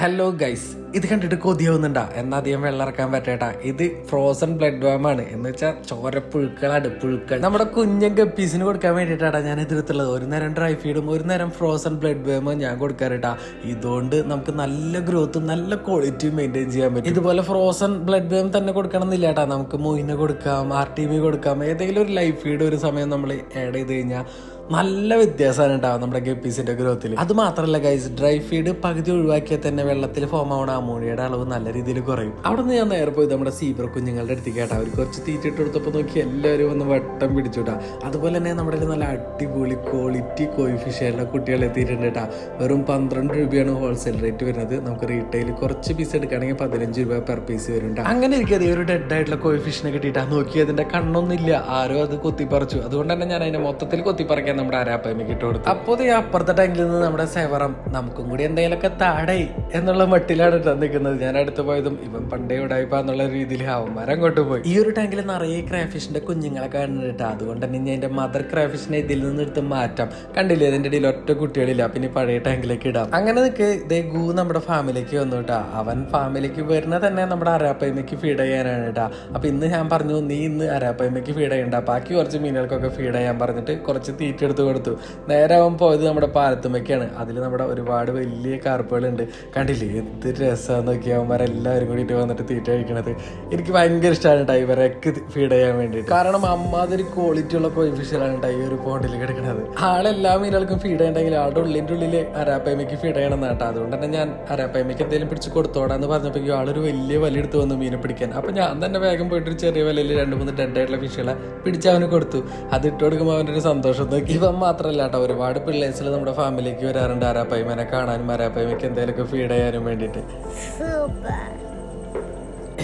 Hello guys, ഇത് കണ്ടിട്ട് കൊതിയാവുന്നുണ്ടാ? എന്നാൽ അധികം വെള്ളം ഇറക്കാൻ പറ്റേട്ടാ. ഇത് ഫ്രോസൺ ബ്ലഡ് വാമാണ്. എന്ന് വെച്ചാൽ ചോരപ്പുഴുക്കളാണ്, പുഴുക്കൾ. നമ്മുടെ കുഞ്ഞൻ ഗപ്പീസിന് കൊടുക്കാൻ വേണ്ടിയിട്ടാണ് ഞാൻ എതിർത്തുള്ളത്. ഒരു നേരം ഡ്രൈ ഫീഡും ഒരു നേരം ഫ്രോസൺ ബ്ലഡ് വാമും ഞാൻ കൊടുക്കാറിട്ടാ. ഇതുകൊണ്ട് നമുക്ക് നല്ല ഗ്രോത്തും നല്ല ക്വാളിറ്റിയും മെയിൻറ്റെയിൻ ചെയ്യാൻ പറ്റും. ഇതുപോലെ ഫ്രോസൺ ബ്ലഡ് വാം തന്നെ കൊടുക്കണം എന്നില്ല കേട്ടാ. നമുക്ക് മൊയിന് കൊടുക്കാം, RTB കൊടുക്കാം. ഏതെങ്കിലും ഒരു ലൈഫ് ഫീഡ് ഒരു സമയം നമ്മൾ ആഡ് ചെയ്ത് കഴിഞ്ഞാൽ നല്ല വ്യത്യാസമാണ് ഉണ്ടാവും നമ്മുടെ ഗപ്പീസിന്റെ ഗ്രോത്തിൽ. അത് മാത്രമല്ല ഗൈസ്, ഡ്രൈ ഫീഡ് പകുതി ഒഴിവാക്കിയാൽ തന്നെ വെള്ളത്തിൽ ഫോം ആവണ അമോണിയയുടെ അളവ് നല്ല രീതിയിൽ കുറയും. അവിടെ നിന്ന് ഞാൻ നേരെ പോയി നമ്മുടെ സീബ്ര കുഞ്ഞുങ്ങളുടെ അടുത്തേക്ക് കേട്ടാ. അവർ കുറച്ച് തീറ്റിട്ട് കൊടുത്തപ്പോൾ നോക്കി എല്ലാവരും ഒന്ന് വട്ടം പിടിച്ചുവിട്ടാ. അതുപോലെ തന്നെ നമ്മുടെ നല്ല അടിപൊളി ക്വാളിറ്റി കോയിഫിഷ്യലുള്ള കുട്ടികൾ എത്തിയിട്ടുണ്ട് കേട്ടാ. വെറും 12 രൂപയാണ് ഹോൾസെയിൽ റേറ്റ് വരുന്നത്. നമുക്ക് റീറ്റെയിൽ കുറച്ച് പീസ് എടുക്കുകയാണെങ്കിൽ 15 രൂപ പെർ പീസ് വരുന്നുണ്ട്. അങ്ങനെ ഇരിക്കാതെ ഒരു ഡെഡ് ആയിട്ടുള്ള കോയിഫിഷ്യനെ കിട്ടിയിട്ടാ. നോക്കി അതിന്റെ കണ്ണൊന്നുമില്ല, ആരോ അത് കൊത്തിപ്പറിച്ചു. അതുകൊണ്ട് തന്നെ ഞാൻ അതിനെ മൊത്തത്തിൽ കൊത്തിപ്പറിക്കാൻ നമ്മുടെ ആരാപ്പയ്മയ്ക്ക് ഇട്ട് കൊടുത്തു. അപ്പോൾ ഈ അപ്പുറത്തെ ടാങ്കിൽ നിന്ന് നമ്മുടെ സെവറം നമുക്കും കൂടി എന്തെങ്കിലുമൊക്കെ താടേ എന്നുള്ള മട്ടിലാണ് നിൽക്കുന്നത്. ഞാൻ അടുത്ത് പോയതും ഇവൻ പണ്ടേ ഉടായിപ്പ എന്നുള്ള രീതിയിൽ അവന്മാർ അങ്ങോട്ട് പോയി. ഈ ഒരു ടാങ്കിൽ നിറയെ ക്രാഫിഷിന്റെ കുഞ്ഞുങ്ങളെ കാണുന്നുണ്ട്. അതുകൊണ്ട് തന്നെ ഞാൻ എന്റെ മദർ ക്രാഫിഷിനെ ഇതിൽ നിന്ന് എടുത്ത് മാറ്റാം. കണ്ടില്ലേ, ഇതിന്റെ ഇടയിൽ ഒറ്റ കുട്ടികളില്ല. പിന്നെ പഴയ ടാങ്കിലേക്ക് ഇടാം. അങ്ങനെ നിൽക്ക് ഇതേ ഗൂ നമ്മുടെ ഫാമിലേക്ക് വന്നു കേട്ടാ. അവൻ ഫാമിലേക്ക് വരുന്ന തന്നെ നമ്മുടെ അരാപ്പയ്മയ്ക്ക് ഫീഡ് ചെയ്യാനാണ് കേട്ടാ. അപ്പൊ ഇന്ന് ഞാൻ പറഞ്ഞു, നീ ഇന്ന് അരാപ്പയ്മയ്ക്ക് ഫീഡ് ചെയ്യണ്ട, ബാക്കി കുറച്ച് മീനുകൾക്കൊക്കെ ഫീഡ് ചെയ്യാൻ പറഞ്ഞിട്ട് കുറച്ച് തീറ്റ എടുത്ത് കൊടുത്തു. നേരെ അവൻ പോയത് നമ്മുടെ പാലത്തുമ്മയ്ക്കാണ്. അതിൽ നമ്മുടെ ഒരുപാട് വലിയ കാർപ്പുകളുണ്ട്. കണ്ടില്ലേ എന്ത് രസമാണെന്ന് നോക്കി അവന്മാരെല്ലാവരും കൂടിയിട്ട് വന്നിട്ട് തീറ്റ കഴിക്കണത്. എനിക്ക് ഭയങ്കര ഇഷ്ടമാണ് കേട്ടോ ഇവരൊക്കെ ഫീഡ് ചെയ്യാൻ വേണ്ടിയിട്ട്. കാരണം അമ്മാതിരി ക്വാളിറ്റി ഉള്ള കോയിഫിഷ്യലാണ് കേട്ടോ ഈ ഒരു പോണ്ടിൽ കിടക്കുന്നത്. ആളെല്ലാ മീനുകൾക്കും ഫീഡ് ചെയ്യണമെങ്കിൽ ആളുടെ ഉള്ളിൽ അരാപ്പയ്മയ്ക്ക് ഫീഡ് ചെയ്യണം എന്നാട്ടോ. അതുകൊണ്ട് തന്നെ ഞാൻ അരാപ്പയ്മയ്ക്ക് എന്തെങ്കിലും പിടിച്ച് കൊടുത്തോടാന്ന് പറഞ്ഞപ്പോൾ ആളൊരു വലിയ വല എടുത്ത് വന്നു മീനെ പിടിക്കാൻ. അപ്പൊ ഞാൻ തന്നെ വേഗം പോയിട്ട് ചെറിയ വലയിൽ 2-3 ഡെഡ് ആയിട്ടുള്ള ഫിഷുകളെ പിടിച്ച് അവന് കൊടുത്തു. അത് ഇട്ട് കൊടുക്കുമ്പോൾ അവൻ്റെ ഒരു സന്തോഷം നോക്കി. ഇവൻ മാത്രമല്ല കേട്ടോ, ഒരുപാട് പിള്ളേഴ്സിൽ നമ്മുടെ ഫാമിലിക്ക് വരാറുണ്ട് അരാപ്പയ്മനെ കാണാനും അരാപ്പയ്മയ്ക്ക് എന്തെങ്കിലുമൊക്കെ ഫീഡ് ചെയ്യാനും വേണ്ടിയിട്ട്.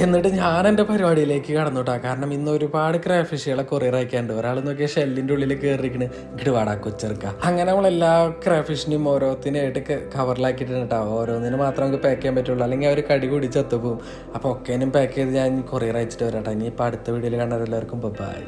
എന്നിട്ട് ഞാൻ എൻ്റെ പരിപാടിയിലേക്ക് കടന്നു കേട്ടോ. കാരണം ഇന്ന് ഒരുപാട് ക്രാഫിഷുകളെ കൊറിയർ അയക്കാണ്ട്. ഒരാൾ നോക്കിയാൽ ഷെല്ലിൻ്റെ ഉള്ളിൽ കയറിയിരിക്കണ് ഇങ്ങോട്ട് വാടാ കൊച്ചെറുക്ക. അങ്ങനെ നമ്മളെല്ലാ ക്രാഫിഷിനെയും ഓരോത്തിനായിട്ട് കവറിലാക്കിയിട്ടുണ്ട് കേട്ടോ. ഓരോന്നിന് മാത്രം നമുക്ക് പാക്ക് ചെയ്യാൻ പറ്റുള്ളൂ, അല്ലെങ്കിൽ അവർ കടി കുടിച്ചെത്തുപോകും. അപ്പോൾ ഒക്കേനും പാക്ക് ചെയ്ത് ഞാൻ കൊറിയർ അയച്ചിട്ട് വരാം കേട്ടോ. ഇനിയിപ്പോൾ അടുത്ത വീഡിയോയിൽ കാണാൻ എല്ലാവർക്കും ബൈ.